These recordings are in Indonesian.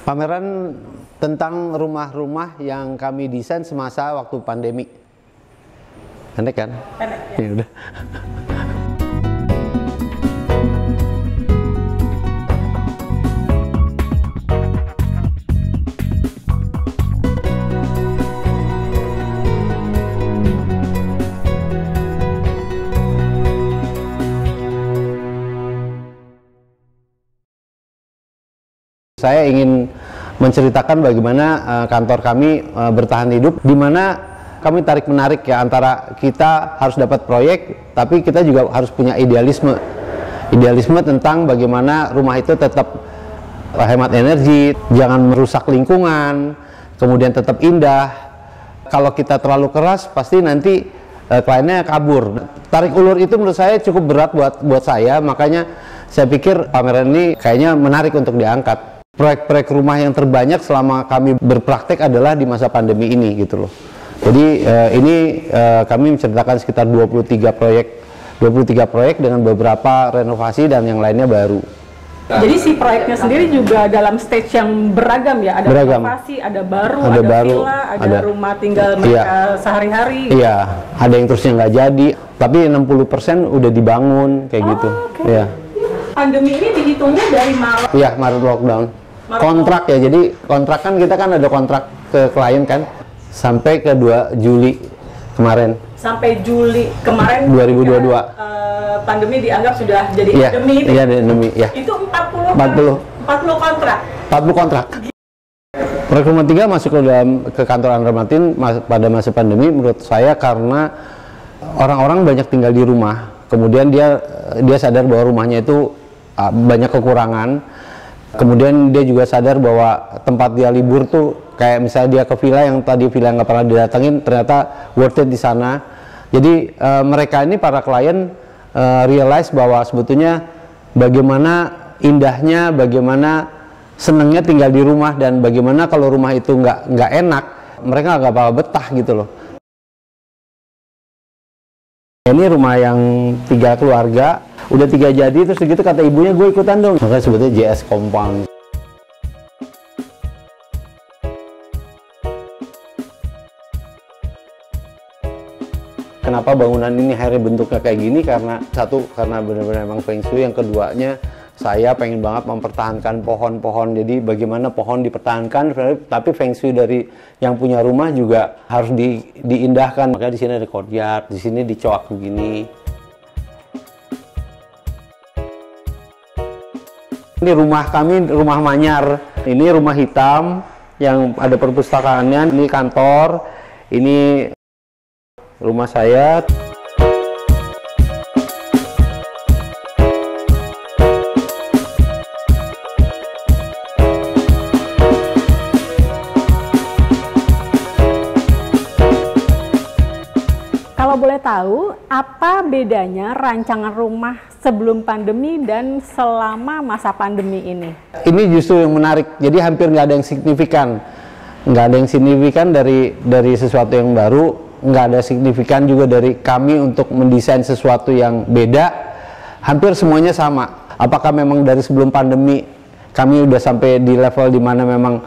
Pameran tentang rumah-rumah yang kami desain semasa waktu pandemi. Pendek kan? Pendek. Ya udah. Saya ingin menceritakan bagaimana kantor kami bertahan hidup, di mana kami tarik-menarik ya, antara kita harus dapat proyek, tapi kita juga harus punya idealisme. Idealisme tentang bagaimana rumah itu tetap hemat energi, jangan merusak lingkungan, kemudian tetap indah. Kalau kita terlalu keras, pasti nanti kliennya kabur. Tarik ulur itu menurut saya cukup berat buat saya, makanya saya pikir pameran ini kayaknya menarik untuk diangkat. Proyek-proyek rumah yang terbanyak selama kami berpraktek adalah di masa pandemi ini gitu loh. Jadi kami menceritakan sekitar 23 proyek dengan beberapa renovasi dan yang lainnya baru. Jadi si proyeknya sendiri juga dalam stage yang beragam ya, ada renovasi, ada baru, ada villa, ada rumah tinggal mereka sehari-hari. Iya, ada yang terusnya nggak jadi, tapi 60% udah dibangun kayak gitu. Okay. Iya. Pandemi ini dihitungnya dari Maret. Iya, Maret lockdown. Kontrak ya, jadi kontrak kan kita kan ada kontrak ke klien kan sampai ke 2 Juli kemarin. Sampai Juli kemarin 2022. Pandemi dianggap sudah jadi endemi. Iya, endemi ya. Itu 40 kontrak. 40 kontrak. Proyek rumah tinggal masuk ke kantor Andra Martin pada masa pandemi menurut saya karena orang-orang banyak tinggal di rumah. Kemudian dia sadar bahwa rumahnya itu banyak kekurangan. Kemudian dia juga sadar bahwa tempat dia libur tuh kayak misalnya dia ke villa yang tadi villa nggak pernah didatengin, ternyata worth it di sana. Jadi mereka ini para klien realize bahwa sebetulnya bagaimana indahnya, bagaimana senangnya tinggal di rumah, dan bagaimana kalau rumah itu nggak enak, mereka nggak bakal betah gitu loh. Ini rumah yang 3 keluarga, udah 3 jadi, terus segitu kata ibunya, gue ikutan dong. Makanya sebetulnya JS Compound. Kenapa bangunan ini akhirnya bentuknya kayak gini? Karena satu, karena benar-benar emang feng shui. Yang keduanya, saya pengen banget mempertahankan pohon-pohon. Jadi bagaimana pohon dipertahankan, tapi feng shui dari yang punya rumah juga harus diindahkan. Makanya di sini ada courtyard, di sini dicoak begini. Ini rumah kami, rumah manyar. Ini rumah hitam yang ada perpustakaannya. Ini kantor, ini rumah saya. Kalau boleh tahu, apa bedanya rancangan rumah sebelum pandemi dan selama masa pandemi ini? Ini justru yang menarik, jadi hampir nggak ada yang signifikan. Nggak ada yang signifikan dari sesuatu yang baru, nggak ada signifikan juga dari kami untuk mendesain sesuatu yang beda. Hampir semuanya sama. Apakah memang dari sebelum pandemi kami udah sampai di level dimana memang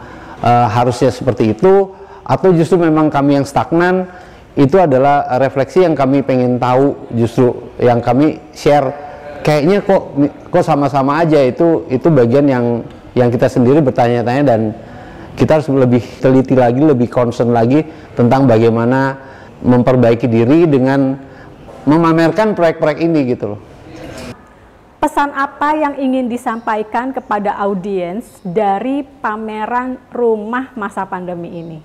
harusnya seperti itu, atau justru memang kami yang stagnan? Itu adalah refleksi yang kami pengen tahu, justru yang kami share. Kayaknya kok sama-sama aja. Itu bagian yang kita sendiri bertanya-tanya, dan kita harus lebih teliti lagi, lebih concern lagi tentang bagaimana memperbaiki diri dengan memamerkan proyek-proyek ini gitu loh. Pesan apa yang ingin disampaikan kepada audiens dari pameran rumah masa pandemi ini?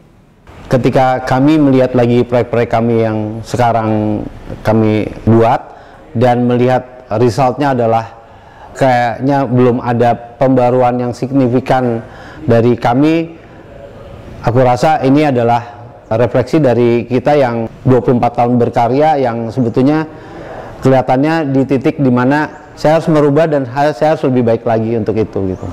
Ketika kami melihat lagi proyek-proyek kami yang sekarang kami buat dan melihat resultnya adalah kayaknya belum ada pembaruan yang signifikan dari kami, aku rasa ini adalah refleksi dari kita yang 24 tahun berkarya, yang sebetulnya kelihatannya di titik dimana saya harus merubah dan saya harus lebih baik lagi untuk itu gitu.